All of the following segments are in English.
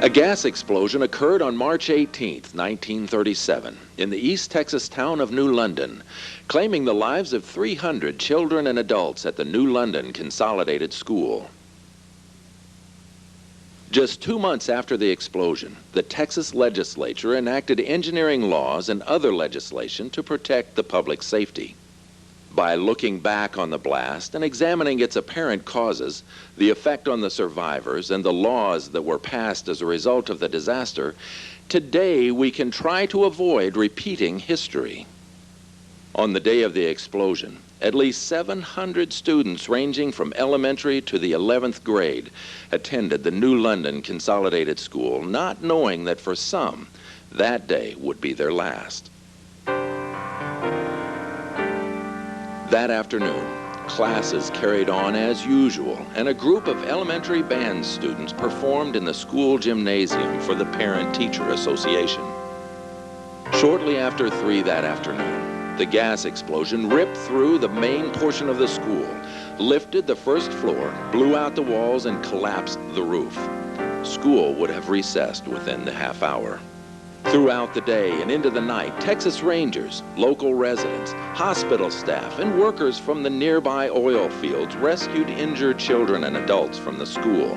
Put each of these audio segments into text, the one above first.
A gas explosion occurred on March 18, 1937, in the East Texas town of New London, claiming the lives of 300 children and adults at the New London Consolidated School. Just 2 months after the explosion, the Texas legislature enacted engineering laws and other legislation to protect the public safety. By looking back on the blast and examining its apparent causes, the effect on the survivors, and the laws that were passed as a result of the disaster, today we can try to avoid repeating history. On the day of the explosion, at least 700 students ranging from elementary to the 11th grade attended the New London Consolidated School, not knowing that for some, that day would be their last. That afternoon, classes carried on as usual, and a group of elementary band students performed in the school gymnasium for the Parent-Teacher Association. Shortly after 3 that afternoon, the gas explosion ripped through the main portion of the school, lifted the first floor, blew out the walls, and collapsed the roof. School would have recessed within the half hour. Throughout the day and into the night, Texas Rangers, local residents, hospital staff, and workers from the nearby oil fields rescued injured children and adults from the school.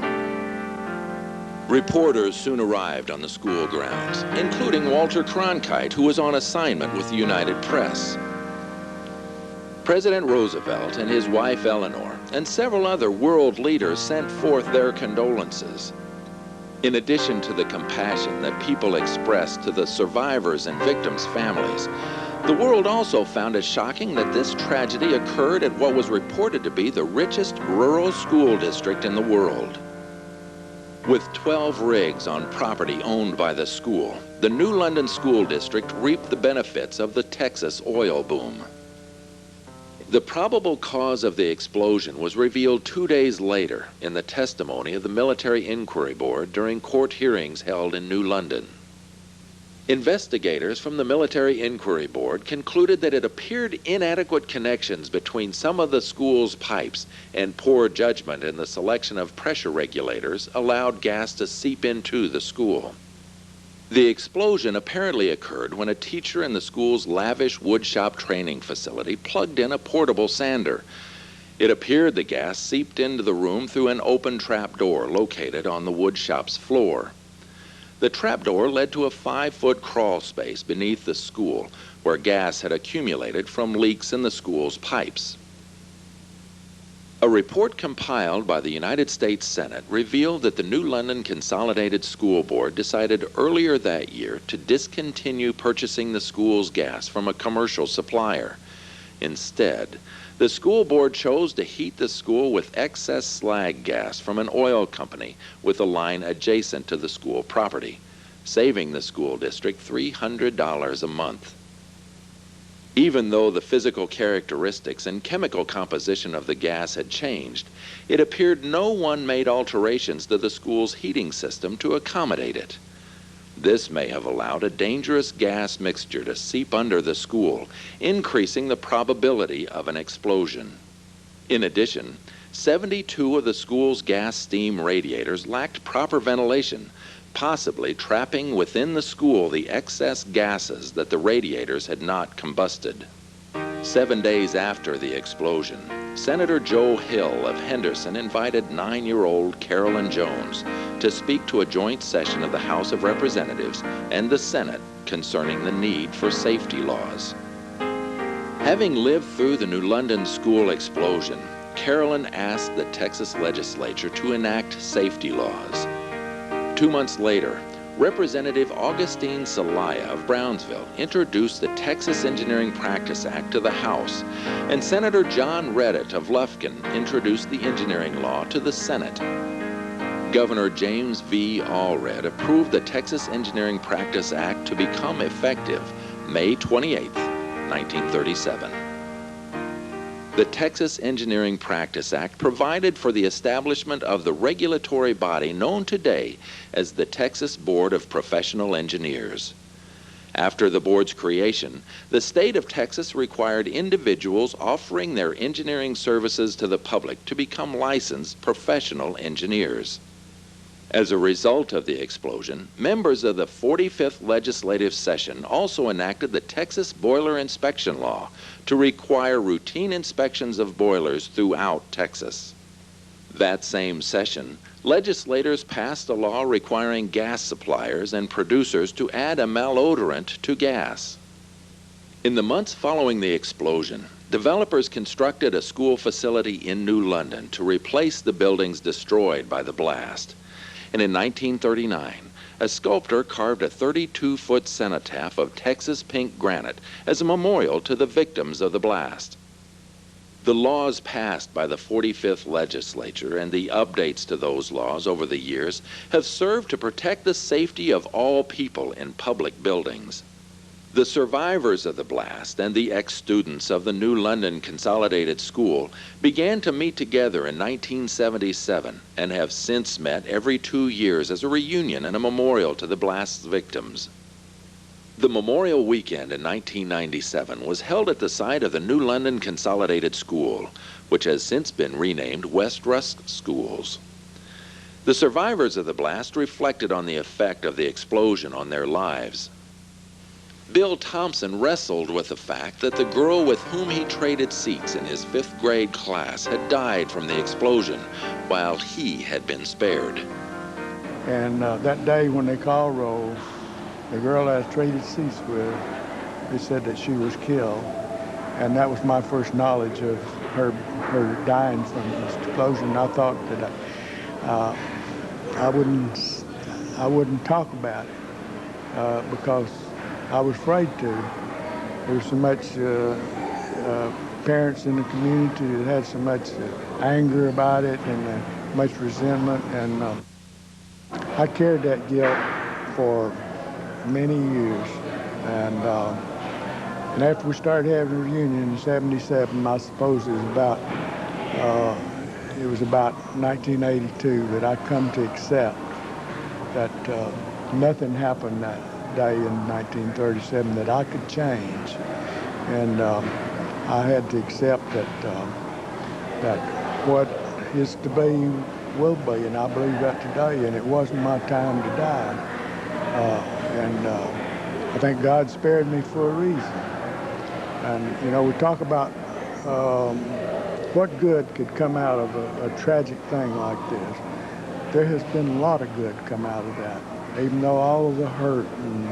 Reporters soon arrived on the school grounds, including Walter Cronkite, who was on assignment with the United Press. President Roosevelt and his wife Eleanor and several other world leaders sent forth their condolences. In addition to the compassion that people expressed to the survivors' and victims' families, the world also found it shocking that this tragedy occurred at what was reported to be the richest rural school district in the world. With 12 rigs on property owned by the school, the New London School District reaped the benefits of the Texas oil boom. The probable cause of the explosion was revealed 2 days later in the testimony of the Military Inquiry Board during court hearings held in New London. Investigators from the Military Inquiry Board concluded that it appeared inadequate connections between some of the school's pipes and poor judgment in the selection of pressure regulators allowed gas to seep into the school. The explosion apparently occurred when a teacher in the school's lavish woodshop training facility plugged in a portable sander. It appeared the gas seeped into the room through an open trapdoor located on the woodshop's floor. The trapdoor led to a 5-foot crawl space beneath the school where gas had accumulated from leaks in the school's pipes. A report compiled by the United States Senate revealed that the New London Consolidated School Board decided earlier that year to discontinue purchasing the school's gas from a commercial supplier. Instead, the school board chose to heat the school with excess slag gas from an oil company with a line adjacent to the school property, saving the school district $300 a month. Even though the physical characteristics and chemical composition of the gas had changed, it appeared no one made alterations to the school's heating system to accommodate it. This may have allowed a dangerous gas mixture to seep under the school, increasing the probability of an explosion. In addition, 72 of the school's gas steam radiators lacked proper ventilation, possibly trapping within the school the excess gases that the radiators had not combusted. 7 days after the explosion, Senator Joe Hill of Henderson invited 9-year-old Carolyn Jones to speak to a joint session of the House of Representatives and the Senate concerning the need for safety laws. Having lived through the New London school explosion, Carolyn asked the Texas legislature to enact safety laws. 2 months later, Representative Augustine Celaya of Brownsville introduced the Texas Engineering Practice Act to the House, and Senator John Redditt of Lufkin introduced the engineering law to the Senate. Governor James V. Allred approved the Texas Engineering Practice Act to become effective May 28, 1937. The Texas Engineering Practice Act provided for the establishment of the regulatory body known today as the Texas Board of Professional Engineers. After the board's creation, the state of Texas required individuals offering their engineering services to the public to become licensed professional engineers. As a result of the explosion, members of the 45th Legislative Session also enacted the Texas Boiler Inspection Law to require routine inspections of boilers throughout Texas. That same session, legislators passed a law requiring gas suppliers and producers to add a malodorant to gas. In the months following the explosion, developers constructed a school facility in New London to replace the buildings destroyed by the blast. And in 1939, a sculptor carved a 32-foot cenotaph of Texas pink granite as a memorial to the victims of the blast. The laws passed by the 45th Legislature and the updates to those laws over the years have served to protect the safety of all people in public buildings. The survivors of the blast and the ex-students of the New London Consolidated School began to meet together in 1977 and have since met every 2 years as a reunion and a memorial to the blast's victims. The Memorial Weekend in 1997 was held at the site of the New London Consolidated School, which has since been renamed West Rusk Schools. The survivors of the blast reflected on the effect of the explosion on their lives. Bill Thompson wrestled with the fact that the girl with whom he traded seats in his 5th grade class had died from the explosion, while he had been spared. And that day when they called roll, the girl I traded seats with, they said that she was killed. And that was my first knowledge of her dying from this explosion. I thought that I wouldn't talk about it because I was afraid to. There was so much parents in the community that had so much anger about it and much resentment, and I carried that guilt for many years. And after we started having a reunion in '77, I suppose it was about 1982 that I come to accept that nothing happened that day in 1937 that I could change, and I had to accept that what is to be will be, and I believe that today. And it wasn't my time to die, and I think God spared me for a reason. And you know, we talk about what good could come out of a tragic thing like this. There has been a lot of good come out of that. Even though all of the hurt and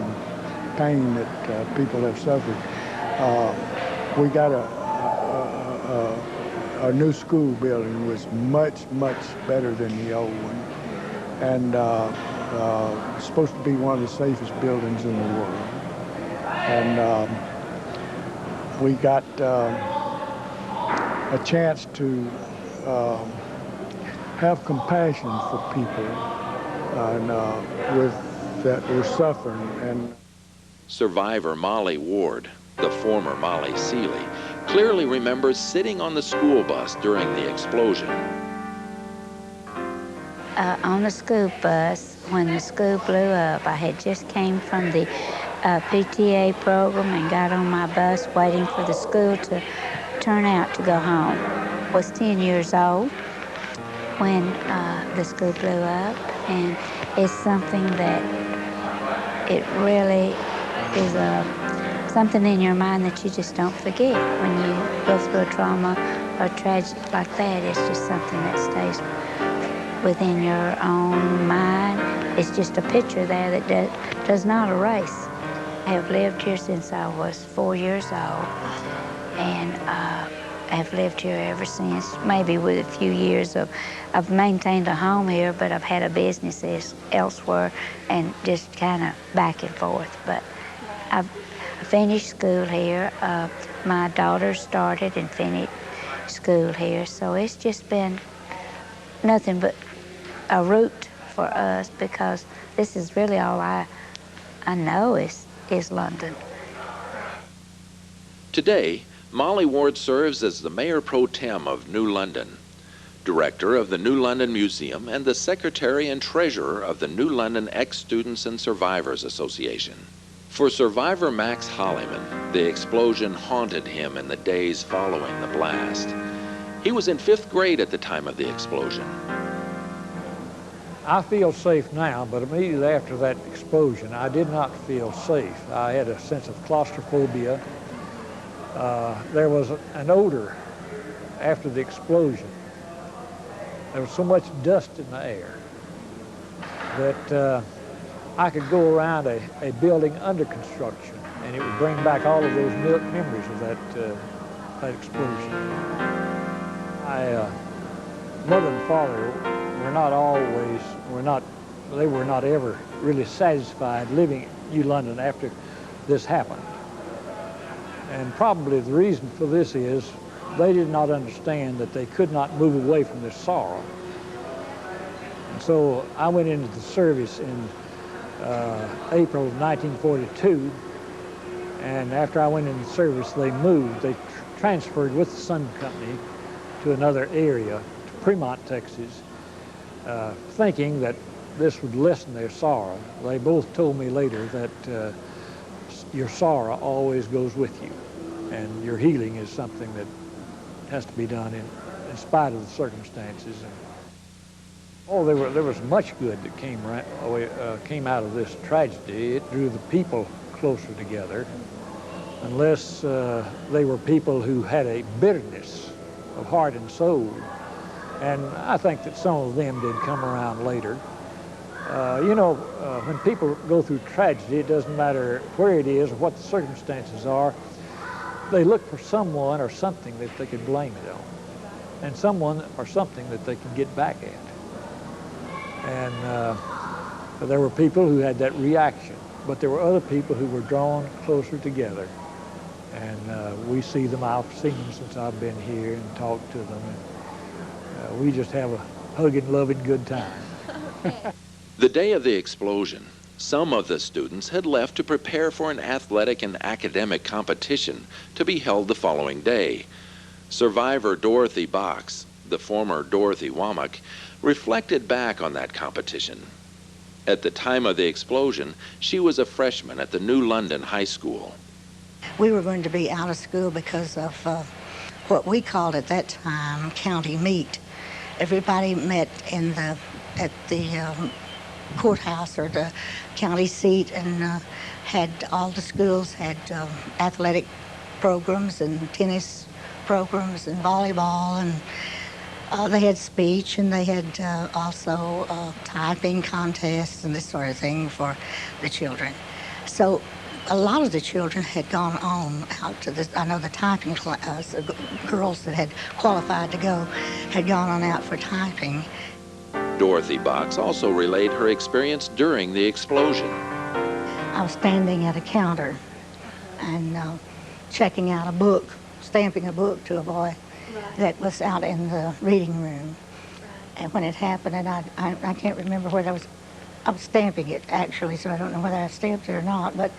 pain that people have suffered, we got a new school building was much, much better than the old one, and it's supposed to be one of the safest buildings in the world. And we got a chance to have compassion for people and that were suffering. And survivor Molly Ward, the former Molly Seeley, clearly remembers sitting on the school bus during the explosion. On the school bus, when the school blew up, I had just came from the PTA program and got on my bus waiting for the school to turn out to go home. I was 10 years old when the school blew up, and it's something that it really is something in your mind that you just don't forget. When you go through a trauma or a tragedy like that, it's just something that stays within your own mind. It's just a picture there that does not erase. I have lived here since I was 4 years old, and I've lived here ever since, maybe with a few years I've maintained a home here, but I've had a business elsewhere and just kind of back and forth. But I've finished school here. My daughter started and finished school here, so it's just been nothing but a route for us, because this is really all I know is London. Today, Molly Ward serves as the Mayor Pro Tem of New London, Director of the New London Museum, and the Secretary and Treasurer of the New London Ex-Students and Survivors Association. For survivor Max Hollyman, the explosion haunted him in the days following the blast. He was in 5th grade at the time of the explosion. I feel safe now, but immediately after that explosion, I did not feel safe. I had a sense of claustrophobia. There was an odor after the explosion. There was so much dust in the air that I could go around a building under construction, and it would bring back all of those memories of that explosion. My mother and father they were not ever really satisfied living in New London after this happened. And probably the reason for this is they did not understand that they could not move away from this sorrow. And so I went into the service in April of 1942, and after I went into the service, they moved. They transferred with the Sun Company to another area, to Fremont, Texas, thinking that this would lessen their sorrow. They both told me later that your sorrow always goes with you, and your healing is something that has to be done in spite of the circumstances. Oh, there was much good that came out of this tragedy. It drew the people closer together, unless they were people who had a bitterness of heart and soul. And I think that some of them did come around later. When people go through tragedy, it doesn't matter where it is or what the circumstances are, they look for someone or something that they can blame it on, and someone or something that they can get back at. And there were people who had that reaction, but there were other people who were drawn closer together. And we see them, I've seen them since I've been here and talked to them. And we just have a hugging, loving good time. The day of the explosion, some of the students had left to prepare for an athletic and academic competition to be held the following day. Survivor Dorothy Box, the former Dorothy Womack, reflected back on that competition. At the time of the explosion, she was a freshman at the New London High School. We were going to be out of school because of what we called at that time county meet. Everybody met at the courthouse or the county seat, and all the schools had athletic programs and tennis programs and volleyball, and they had speech, and they had also typing contests and this sort of thing for the children. So a lot of the children had gone on out to this. I know the typing class, the girls that had qualified to go had gone on out for typing. Dorothy Box also relayed her experience during the explosion. I was standing at a counter and checking out a book, stamping a book to a boy that was out in the reading room. And when it happened, and I can't remember whether I was stamping it actually, so I don't know whether I stamped it or not, but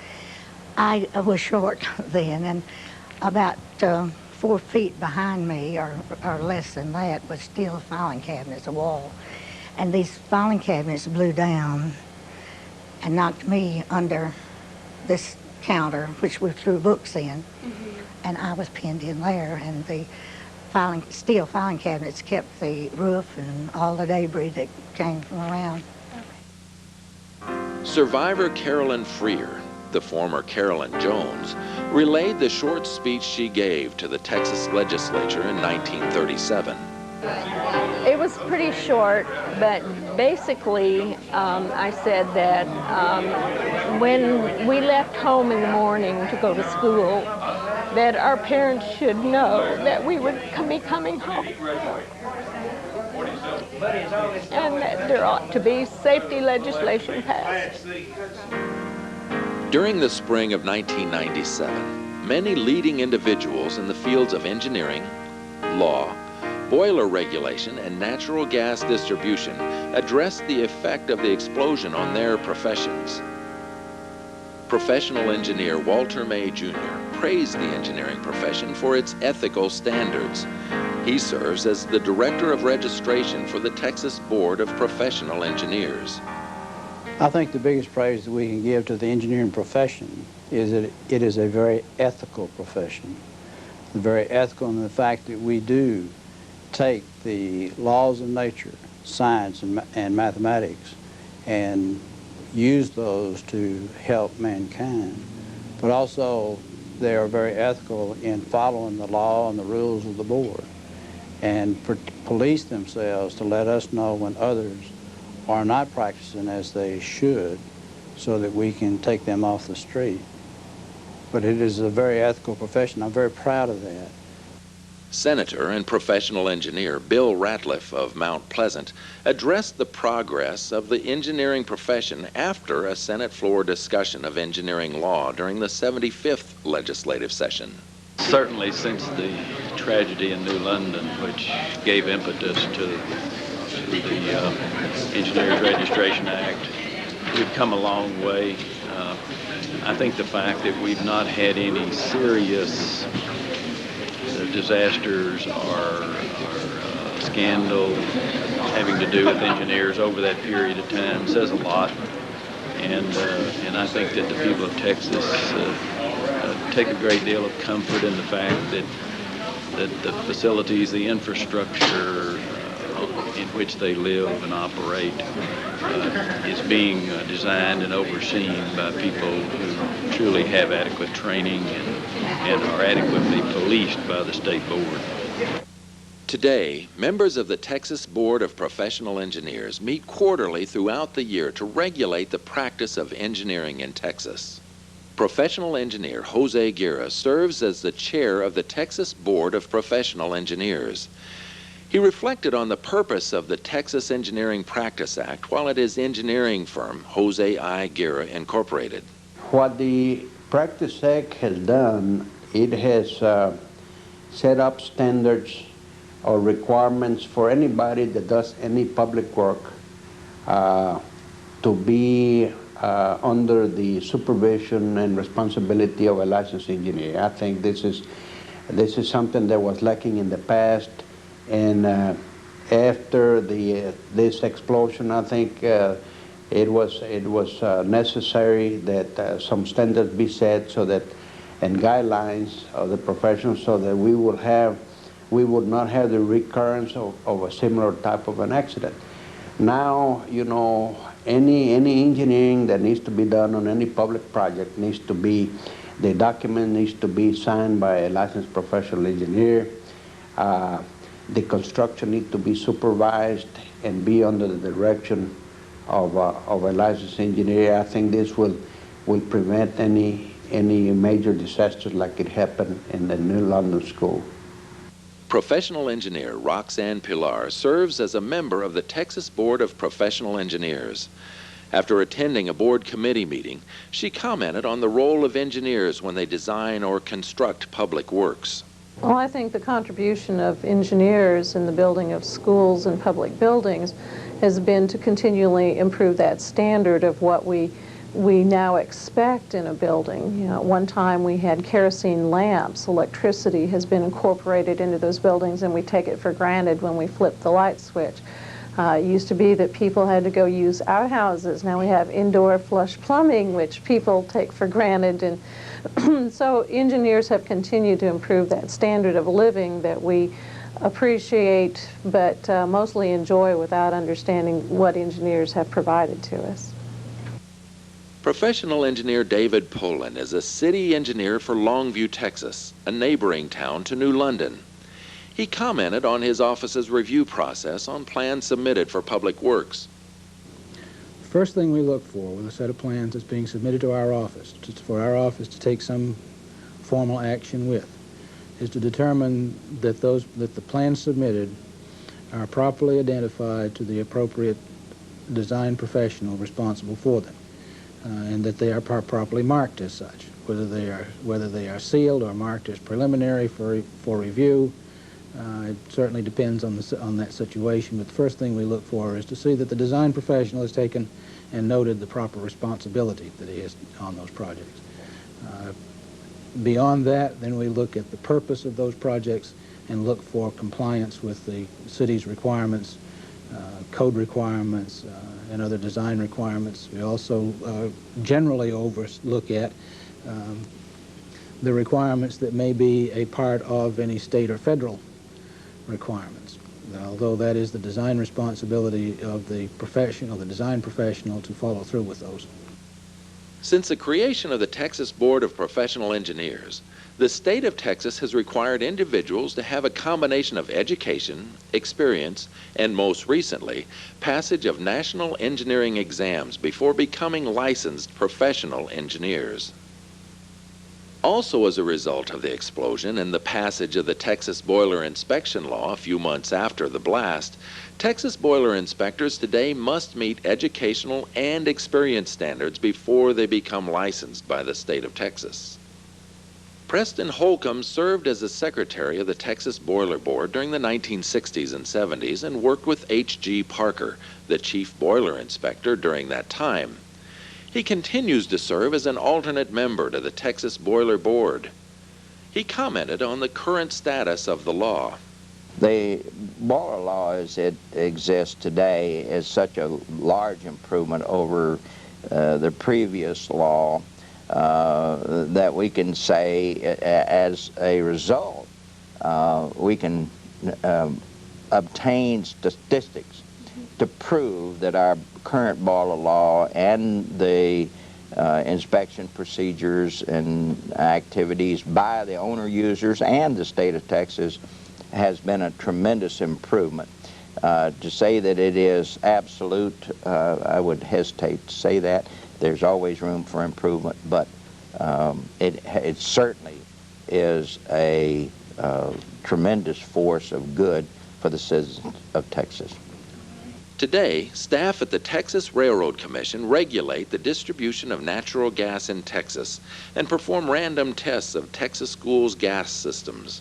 I was short then, and about 4 feet behind me, or less than that, was steel filing cabinets, a wall. And these filing cabinets blew down and knocked me under this counter, which we threw books in, and I was pinned in there, and the steel filing cabinets kept the roof and all the debris that came from around. Survivor Carolyn Freer, the former Carolyn Jones, relayed the short speech she gave to the Texas legislature in 1937. It was pretty short, but basically I said that when we left home in the morning to go to school, that our parents should know that we would be coming home, and that there ought to be safety legislation passed. During the spring of 1997, many leading individuals in the fields of engineering, law, boiler regulation, and natural gas distribution addressed the effect of the explosion on their professions. Professional engineer Walter May Jr. praised the engineering profession for its ethical standards. He serves as the Director of Registration for the Texas Board of Professional Engineers. I think the biggest praise that we can give to the engineering profession is that it is a very ethical profession. Very ethical in the fact that we do take the laws of nature, science and mathematics and use those to help mankind. But also, they are very ethical in following the law and the rules of the board, and police themselves to let us know when others are not practicing as they should, so that we can take them off the street. But it is a very ethical profession. I'm very proud of that. Senator and professional engineer Bill Ratliff of Mount Pleasant addressed the progress of the engineering profession after a Senate floor discussion of engineering law during the 75th legislative session. Certainly since the tragedy in New London, which gave impetus to the Engineers Registration Act, we've come a long way. I think the fact that we've not had any serious disasters or scandal having to do with engineers over that period of time says a lot. And I think that the people of Texas take a great deal of comfort in the fact that the facilities, the infrastructure in which they live and operate is being designed and overseen by people who truly have adequate training and are adequately policed by the state board. Today, members of the Texas Board of Professional Engineers meet quarterly throughout the year to regulate the practice of engineering in Texas. Professional engineer Jose Guerra serves as the chair of the Texas Board of Professional Engineers. He reflected on the purpose of the Texas Engineering Practice Act while at his engineering firm, Jose I. Guerra Incorporated. What the Practice Act has done, it has set up standards or requirements for anybody that does any public work to be under the supervision and responsibility of a licensed engineer. I think this is something that was lacking in the past, and after this explosion, I think it was necessary that some standards be set so that, and guidelines of the profession, so that we would not have the recurrence of a similar type of an accident. Now, you know, any engineering that needs to be done on any public project the document needs to be signed by a licensed professional engineer. The construction needs to be supervised and be under the direction of a licensed engineer. I think this will prevent any major disasters like it happened in the New London School. Professional engineer Roxanne Pilar serves as a member of the Texas Board of Professional Engineers. After attending a board committee meeting, she commented on the role of engineers when they design or construct public works. Well, I think the contribution of engineers in the building of schools and public buildings has been to continually improve that standard of what we now expect in a building. You know, at one time we had kerosene lamps. Electricity has been incorporated into those buildings, and we take it for granted when we flip the light switch. It used to be that people had to go use outhouses. Now we have indoor flush plumbing, which people take for granted. And so engineers have continued to improve that standard of living that we appreciate but mostly enjoy without understanding what engineers have provided to us. Professional engineer David Poland is a city engineer for Longview, Texas, a neighboring town to New London. He commented on his office's review process on plans submitted for public works. The first thing we look for with a set of plans that's being submitted to our office, for our office to take some formal action with, is to determine that the plans submitted are properly identified to the appropriate design professional responsible for them. And that they are properly marked as such, whether they are sealed or marked as preliminary for review. It certainly depends on that situation, but the first thing we look for is to see that the design professional has taken and noted the proper responsibility that he has on those projects. Beyond that, then we look at the purpose of those projects and look for compliance with the city's requirements, code requirements, and other design requirements. We also generally look at the requirements that may be a part of any state or federal requirements. although that is the design responsibility of the professional, the design professional, to follow through with those. Since the creation of the Texas Board of Professional Engineers, the state of Texas has required individuals to have a combination of education, experience, and most recently, passage of national engineering exams before becoming licensed professional engineers. Also as a result of the explosion and the passage of the Texas Boiler Inspection Law a few months after the blast, Texas boiler inspectors today must meet educational and experience standards before they become licensed by the state of Texas. Preston Holcomb served as the secretary of the Texas Boiler Board during the 1960s and 70s and worked with H.G. Parker, the chief boiler inspector, during that time. He continues to serve as an alternate member to the Texas Boiler Board. He commented on the current status of the law. The boiler law as it exists today is such a large improvement over the previous law that we can say as a result we can obtain statistics to prove that our current boiler law and the inspection procedures and activities by the owner users and the state of Texas has been a tremendous improvement. To say that it is absolute, I would hesitate to say that. There's always room for improvement, but it certainly is a tremendous force of good for the citizens of Texas. Today, staff at the Texas Railroad Commission regulate the distribution of natural gas in Texas and perform random tests of Texas schools' gas systems.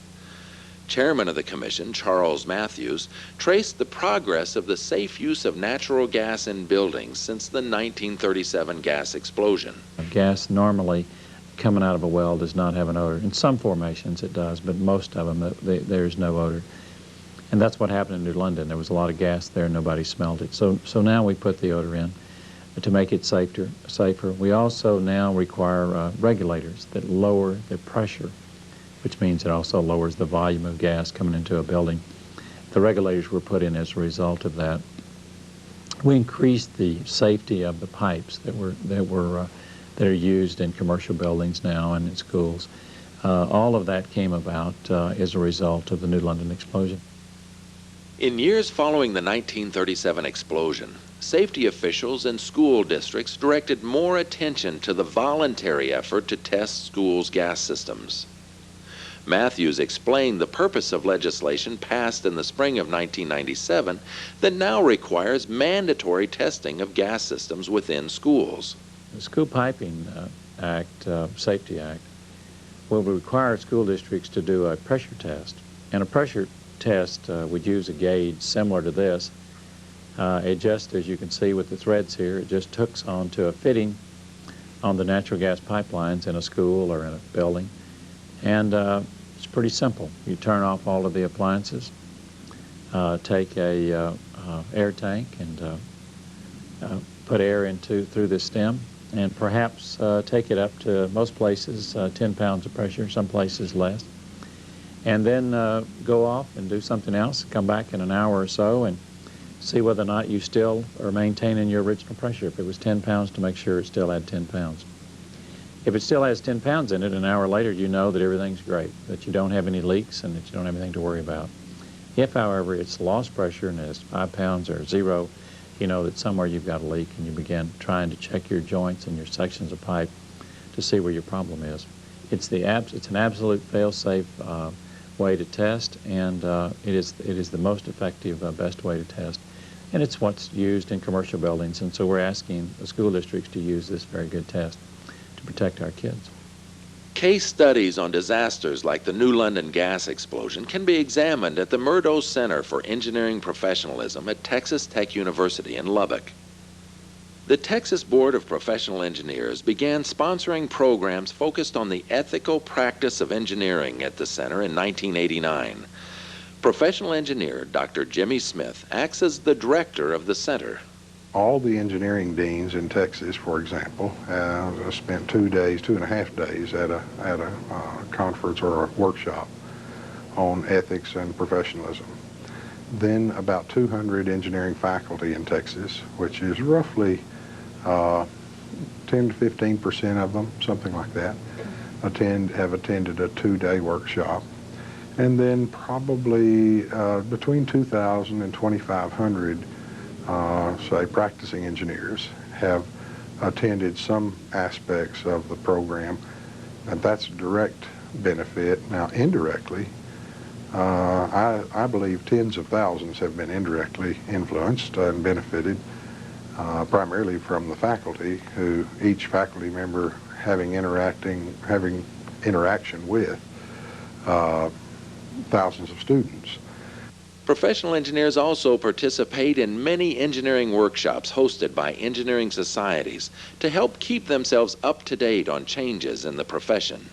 Chairman of the commission, Charles Matthews, traced the progress of the safe use of natural gas in buildings since the 1937 gas explosion. Gas normally coming out of a well does not have an odor. In some formations it does, but most of them there's no odor. And that's what happened in New London. There was a lot of gas there, nobody smelled it. So now we put the odor in to make it safer. We also now require regulators that lower the pressure, which means it also lowers the volume of gas coming into a building. The regulators were put in as a result of that. We increased the safety of the pipes that are used in commercial buildings now and in schools. All of that came about as a result of the New London explosion. In years following the 1937 explosion, safety officials and school districts directed more attention to the voluntary effort to test schools' gas systems. Matthews explained the purpose of legislation passed in the spring of 1997 that now requires mandatory testing of gas systems within schools. The School Piping Act, Safety Act, will require school districts to do a pressure test. And a pressure test would use a gauge similar to this. It just, as you can see with the threads here, it just hooks onto a fitting on the natural gas pipelines in a school or in a building. And it's pretty simple. You turn off all of the appliances, take a air tank and put air through the stem, and perhaps take it up to most places 10 pounds of pressure, some places less. And then go off and do something else, come back in an hour or so and see whether or not you still are maintaining your original pressure. If it was 10 pounds, to make sure it still had 10 pounds. If it still has 10 pounds in it, an hour later you know that everything's great, that you don't have any leaks and that you don't have anything to worry about. If, however, it's lost pressure and it's 5 pounds or 0, you know that somewhere you've got a leak, and you begin trying to check your joints and your sections of pipe to see where your problem is. It's an absolute fail-safe way to test, and it is the most effective, best way to test. And it's what's used in commercial buildings, and so we're asking the school districts to use this very good test to protect our kids. Case studies on disasters like the New London gas explosion can be examined at the Murdo Center for Engineering Professionalism at Texas Tech University in Lubbock. The Texas Board of Professional Engineers began sponsoring programs focused on the ethical practice of engineering at the center in 1989. Professional engineer Dr. Jimmy Smith acts as the director of the center. All the engineering deans in Texas, for example, spent 2.5 days at a conference or a workshop on ethics and professionalism. then about 200 engineering faculty in Texas, which is roughly 10 to 15% of them, something like that, have attended a 2-day workshop. And then probably between 2,000 and 2,500, say, practicing engineers have attended some aspects of the program, and that's a direct benefit. Now, indirectly, I believe tens of thousands have been indirectly influenced and benefited, primarily from the faculty, who each faculty member having interaction with thousands of students. Professional engineers also participate in many engineering workshops hosted by engineering societies to help keep themselves up to date on changes in the profession.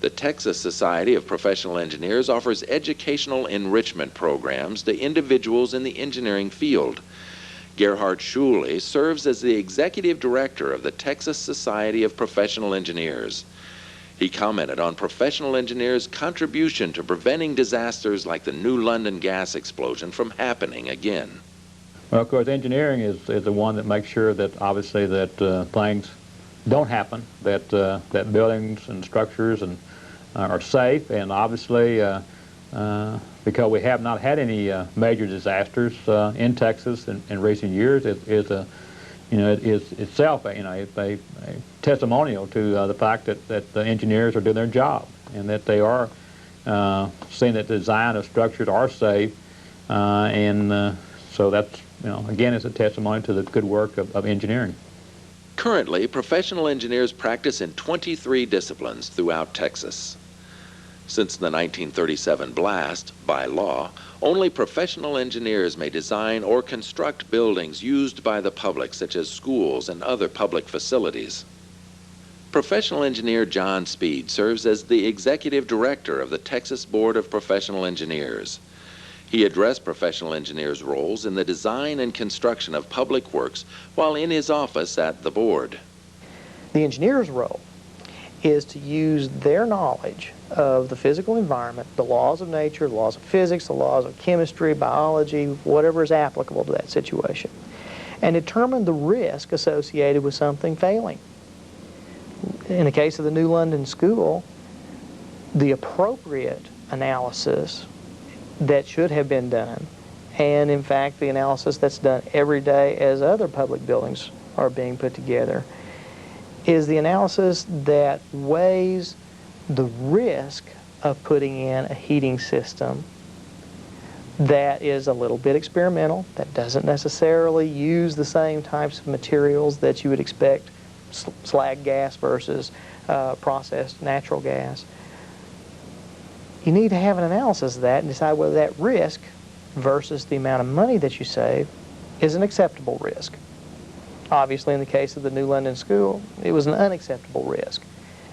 The Texas Society of Professional Engineers offers educational enrichment programs to individuals in the engineering field. Gerhard Schule serves as the executive director of the Texas Society of Professional Engineers. He commented on professional engineers' contribution to preventing disasters like the New London gas explosion from happening again. Well, of course, engineering is the one that makes sure that obviously that things don't happen, that buildings and structures are safe, and obviously because we have not had any major disasters in Texas in recent years, it is itself a testimonial to the fact that the engineers are doing their job, and that they are seeing that the design of structures are safe, so that's, again, it's a testimony to the good work of engineering. Currently, professional engineers practice in 23 disciplines throughout Texas. Since the 1937 blast, by law, only professional engineers may design or construct buildings used by the public, such as schools and other public facilities. Professional engineer John Speed serves as the executive director of the Texas Board of Professional Engineers. He addressed professional engineers' roles in the design and construction of public works while in his office at the board. The engineer's role is to use their knowledge of the physical environment, the laws of nature, the laws of physics, the laws of chemistry, biology, whatever is applicable to that situation, and determine the risk associated with something failing. In the case of the New London School, the appropriate analysis that should have been done, and in fact the analysis that's done every day as other public buildings are being put together, is the analysis that weighs the risk of putting in a heating system that is a little bit experimental, that doesn't necessarily use the same types of materials that you would expect, slag gas versus processed natural gas. You need to have an analysis of that and decide whether that risk versus the amount of money that you save is an acceptable risk. Obviously, in the case of the New London School, it was an unacceptable risk.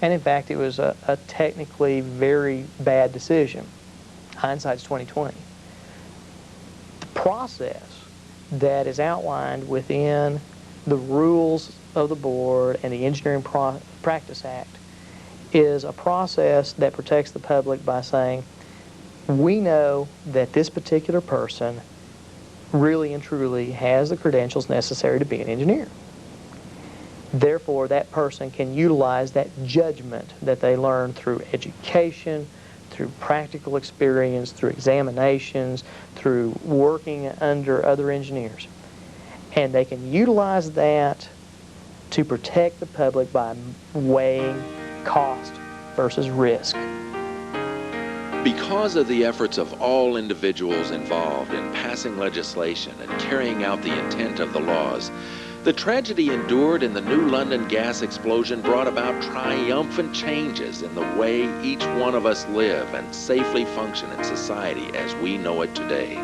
And in fact, it was a technically very bad decision. Hindsight's 20/20. The process that is outlined within the rules of the board and the Engineering Practice Act is a process that protects the public by saying, we know that this particular person really and truly has the credentials necessary to be an engineer. Therefore, that person can utilize that judgment that they learn through education, through practical experience, through examinations, through working under other engineers. And they can utilize that to protect the public by weighing cost versus risk. Because of the efforts of all individuals involved in passing legislation and carrying out the intent of the laws, the tragedy endured in the New London gas explosion brought about triumphant changes in the way each one of us live and safely function in society as we know it today.